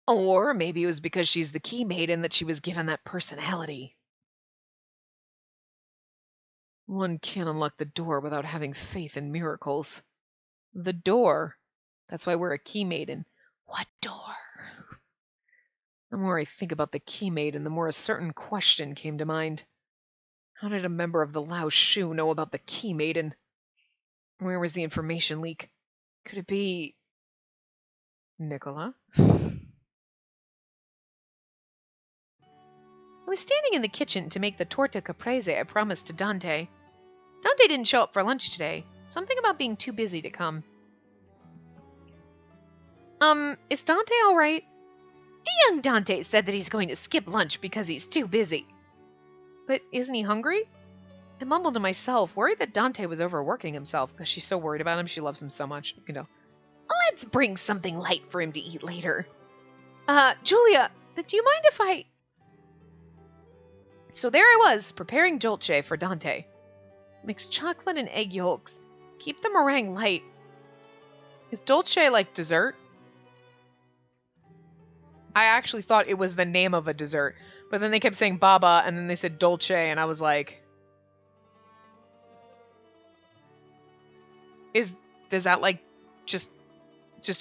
[SPEAKER 1] Or maybe it was because she's the key maiden that she was given that personality. One can't unlock the door without having faith in miracles. The door. That's why we're a key maiden. What door? The more I think about the key maiden, the more a certain question came to mind. How did a member of the Lao Shu know about the key maiden? Where was the information leak? Could it be... Nicola? I was standing in the kitchen to make the torta caprese I promised to Dante. Dante didn't show up for lunch today. Something about being too busy to come. Is Dante alright? Young Dante said that he's going to skip lunch because he's too busy. But isn't he hungry? I mumbled to myself, worried that Dante was overworking himself because she's so worried about him. She loves him so much. You know. Let's bring something light for him to eat later. Julia, do you mind if I... So there I was, preparing dolce for Dante. Mix chocolate and egg yolks. Keep the meringue light. Is dolce like dessert? I actually thought it was the name of a dessert. But then they kept saying baba, and then they said dolce, and I was like... Is that like just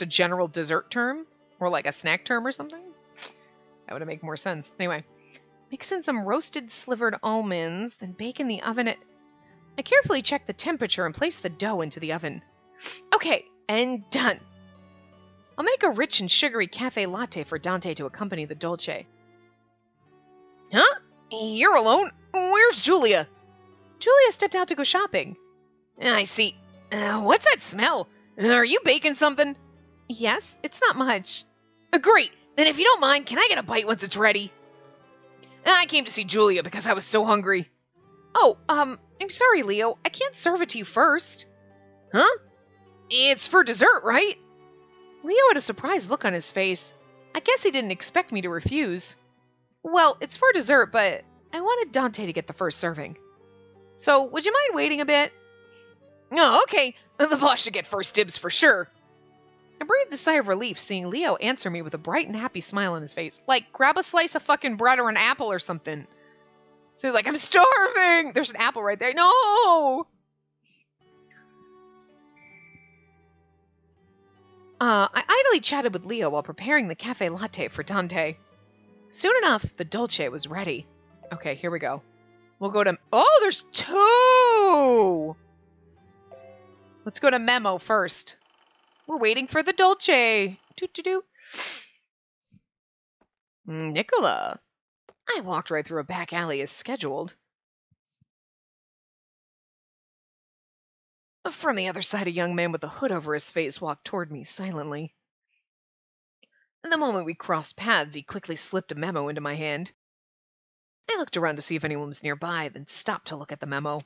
[SPEAKER 1] a general dessert term? Or like a snack term or something? That would make more sense. Anyway. Mix in some roasted slivered almonds, then bake in the oven at... I carefully checked the temperature and placed the dough into the oven. Okay, and done. I'll make a rich and sugary cafe latte for Dante to accompany the dolce. Huh? You're alone? Where's Julia? Julia stepped out to go shopping. I see. What's that smell? Are you baking something? Yes, it's not much. Great. Then if you don't mind, can I get a bite once it's ready? I came to see Julia because I was so hungry. Oh, I'm sorry, Leo. I can't serve it to you first. Huh? It's for dessert, right? Leo had a surprised look on his face. I guess he didn't expect me to refuse. Well, it's for dessert, but I wanted Dante to get the first serving. So, would you mind waiting a bit? Oh, okay. The boss should get first dibs for sure. I breathed a sigh of relief seeing Leo answer me with a bright and happy smile on his face. Like, grab a slice of fucking bread or an apple or something. So he's like, I'm starving! There's an apple right there. No! I idly chatted with Leo while preparing the cafe latte for Dante. Soon enough, the dolce was ready. Okay, here we go. We'll go to... Oh, there's two! Let's go to memo first. We're waiting for the dolce. Doo-doo-doo. Nicola. I walked right through a back alley as scheduled. From the other side, a young man with a hood over his face walked toward me silently. The moment we crossed paths, he quickly slipped a memo into my hand. I looked around to see if anyone was nearby, then stopped to look at the memo.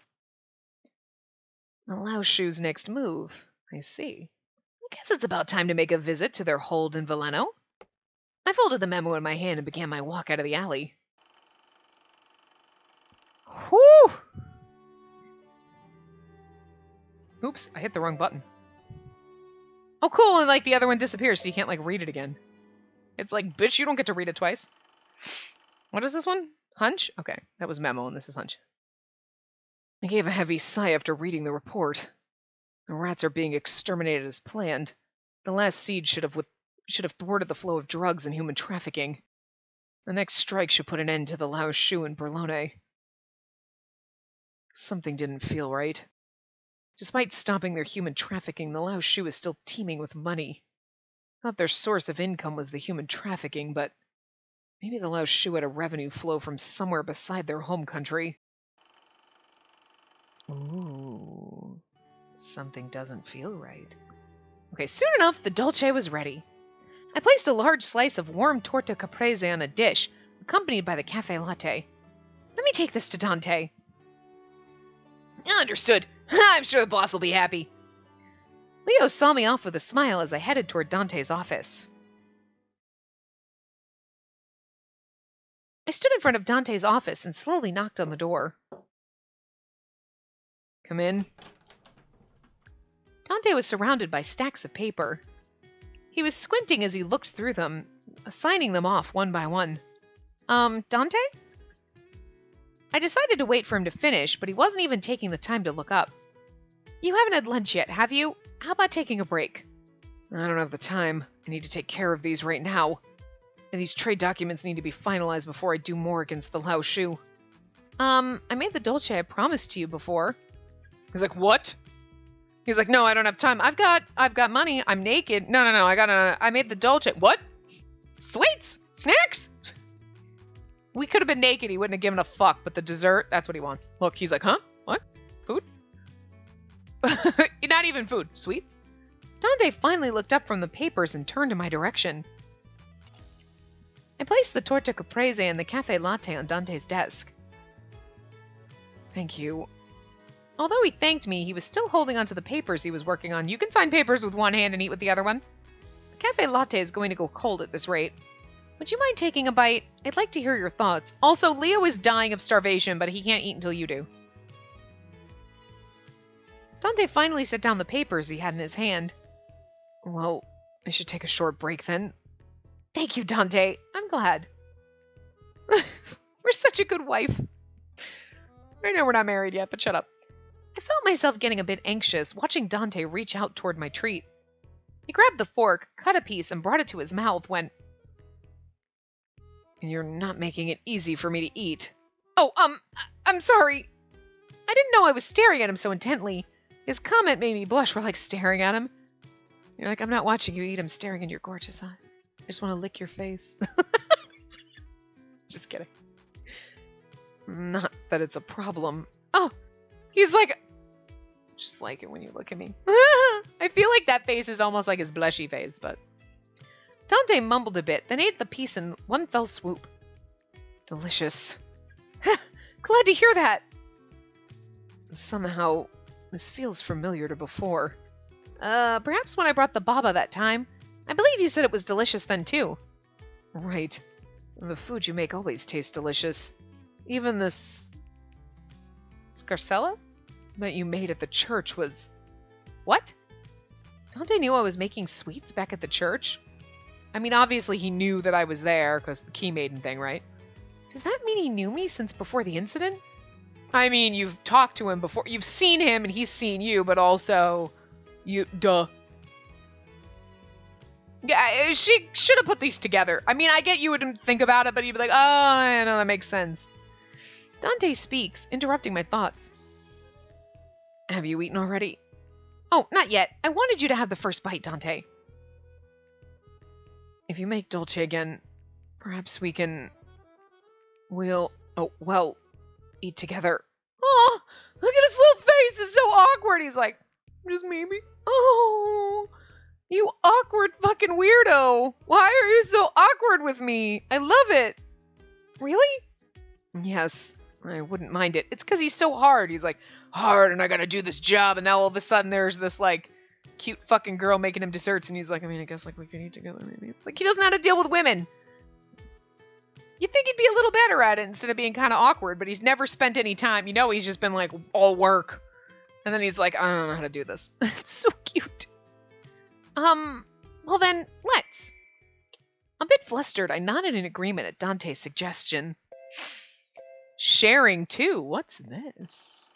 [SPEAKER 1] The Lao Shu's next move. I see. I guess it's about time to make a visit to their hold in Veleno. I folded the memo in my hand and began my walk out of the alley. Whew! Oops, I hit the wrong button. Oh, cool, and like the other one disappears, so you can't like read it again. It's like, bitch, you don't get to read it twice. What is this one? Hunch? Okay, that was memo, and this is hunch. I gave a heavy sigh after reading the report. The rats are being exterminated as planned. The last siege should have thwarted the flow of drugs and human trafficking. The next strike should put an end to the Lao Shu in Berlone. Something didn't feel right. Despite stopping their human trafficking, the Lao Shu is still teeming with money. Not their source of income was the human trafficking, but maybe the Lao Shu had a revenue flow from somewhere beside their home country. Ooh, something doesn't feel right. Okay, soon enough, the dolce was ready. I placed a large slice of warm torta caprese on a dish, accompanied by the cafe latte. Let me take this to Dante. Understood. I'm sure the boss will be happy. Leo saw me off with a smile as I headed toward Dante's office. I stood in front of Dante's office and slowly knocked on the door. Come in. Dante was surrounded by stacks of paper. He was squinting as he looked through them, signing them off one by one. Dante? I decided to wait for him to finish, but he wasn't even taking the time to look up. You haven't had lunch yet, have you? How about taking a break? I don't have the time. I need to take care of these right now. And these trade documents need to be finalized before I do more against the Lao Shu. I made the dolce I promised to you before. He's like, what? He's like, no, I don't have time. I've got money. I'm naked. No, I made the dolce. What? Sweets? Snacks? We could have been naked. He wouldn't have given a fuck, but the dessert, that's what he wants. Look, he's like, huh? What? Food? Not even food. Sweets? Dante finally looked up from the papers and turned in my direction. I placed the torta caprese and the cafe latte on Dante's desk. Thank you. Although he thanked me, he was still holding onto the papers he was working on. You can sign papers with one hand and eat with the other one. The cafe latte is going to go cold at this rate. Would you mind taking a bite? I'd like to hear your thoughts. Also, Leo is dying of starvation, but he can't eat until you do. Dante finally set down the papers he had in his hand. Well, I should take a short break then. Thank you, Dante. I'm glad. We're such a good wife. I know we're not married yet, but shut up. I felt myself getting a bit anxious watching Dante reach out toward my treat. He grabbed the fork, cut a piece, and brought it to his mouth when... You're not making it easy for me to eat. Oh, I'm sorry. I didn't know I was staring at him so intently. His comment made me blush for staring at him. You're like, I'm not watching you eat, I'm staring in your gorgeous eyes. I just want to lick your face. Just kidding. Not that it's a problem. Oh, he's like... Just like it when you look at me. I feel like that face is almost like his blushy face, but... Dante mumbled a bit, then ate the piece in one fell swoop. Delicious. Glad to hear that. Somehow, this feels familiar to before. Perhaps when I brought the baba that time. I believe you said it was delicious then, too. Right. The food you make always tastes delicious. Even this... Scarcella? That you made at the church was... What? Dante knew I was making sweets back at the church? I mean, obviously he knew that I was there, because the key maiden thing, right? Does that mean he knew me since before the incident? I mean, you've talked to him before. You've seen him, and he's seen you, but also... Duh. Yeah, she should have put these together. I mean, I get you wouldn't think about it, but you'd be like, oh, I know, that makes sense. Dante speaks, interrupting my thoughts. Have you eaten already? Oh, not yet. I wanted you to have the first bite, Dante. If you make dolce again, perhaps we can... eat together. Oh, look at his little face. It's so awkward. He's like, just maybe. Oh, you awkward fucking weirdo. Why are you so awkward with me? I love it. Really? Yes, I wouldn't mind it. It's because he's so hard. He's like, hard, and I gotta do this job, and now all of a sudden there's this, cute fucking girl making him desserts, and he's like, I mean, I guess, we can eat together, maybe. He doesn't know how to deal with women. You'd think he'd be a little better at it instead of being kind of awkward, but he's never spent any time. You know, he's just been, all work. And then he's like, I don't know how to do this. It's so cute. Well then, let's. A bit flustered, I nodded in agreement at Dante's suggestion. Sharing, too. What's this?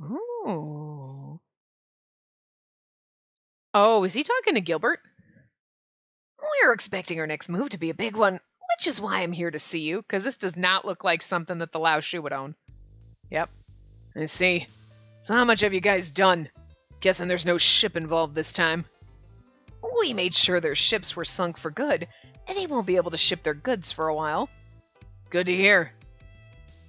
[SPEAKER 1] Ooh. Oh, is he talking to Gilbert? We're expecting our next move to be a big one, which is why I'm here to see you, because this does not look like something that the Lao Shu would own. Yep. I see. So how much have you guys done? Guessing there's no ship involved this time. We made sure their ships were sunk for good, and they won't be able to ship their goods for a while. Good to hear.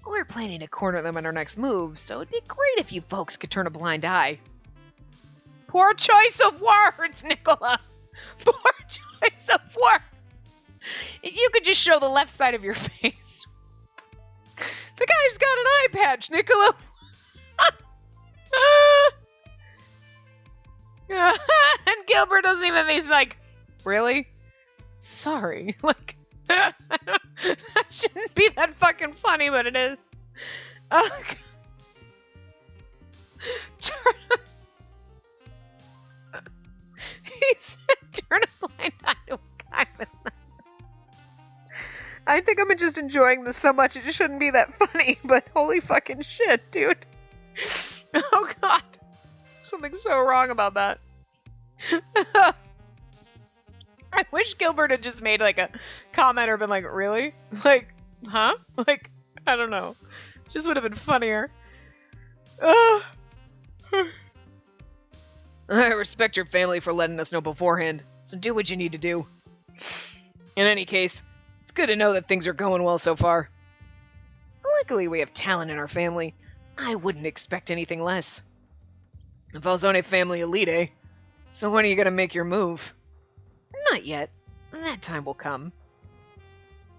[SPEAKER 1] We're planning to corner them in our next move, so it'd be great if you folks could turn a blind eye. Poor choice of words, Nicola! Poor choice of words! If you could just show the left side of your face. The guy's got an eye patch, Nicola! And Gilbert doesn't even, he's like, really? Sorry. Like, that shouldn't be that fucking funny, but it is. He said, turn a blind eye to a guy with nothing. I think I'm just enjoying this so much, it shouldn't be that funny, but holy fucking shit, dude. Oh god. Something's so wrong about that. I wish Gilbert had just made like a comment or been like, really? Like, huh? Like, I don't know. Just would have been funnier. I respect your family for letting us know beforehand, so do what you need to do. In any case, it's good to know that things are going well so far. Luckily, we have talent in our family. I wouldn't expect anything less. Falzone family elite, eh? So when are you gonna make your move? Not yet. That time will come.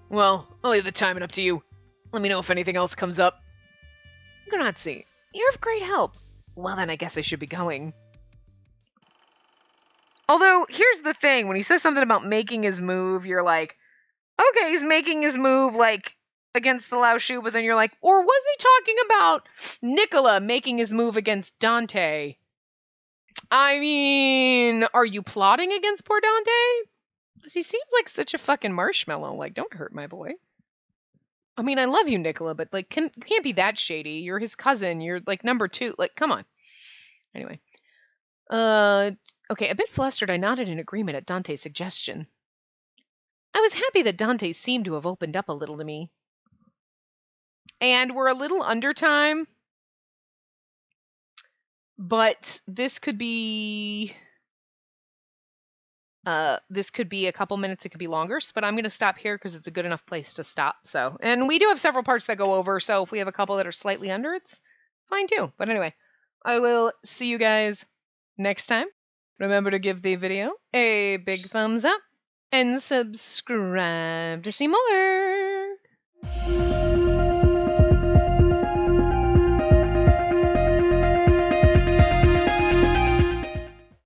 [SPEAKER 1] Well, I'll leave the timing up to you. Let me know if anything else comes up. Grazie. You're of great help. Well then, I guess I should be going. Although, here's the thing. When he says something about making his move, you're like, okay, he's making his move, like, against the Lao Shu, but then you're like, or was he talking about Nicola making his move against Dante? I mean, are you plotting against poor Dante? Because he seems like such a fucking marshmallow. Like, don't hurt my boy. I mean, I love you, Nicola, but, like, you can't be that shady. You're his cousin. You're, like, number 2. Like, come on. Anyway. Okay, a bit flustered, I nodded in agreement at Dante's suggestion. I was happy that Dante seemed to have opened up a little to me. And we're a little under time. But this could be a couple minutes, it could be longer, but I'm going to stop here because it's a good enough place to stop. So, and we do have several parts that go over, so if we have a couple that are slightly under, it's fine too. But anyway, I will see you guys next time. Remember to give the video a big thumbs up and subscribe to see more.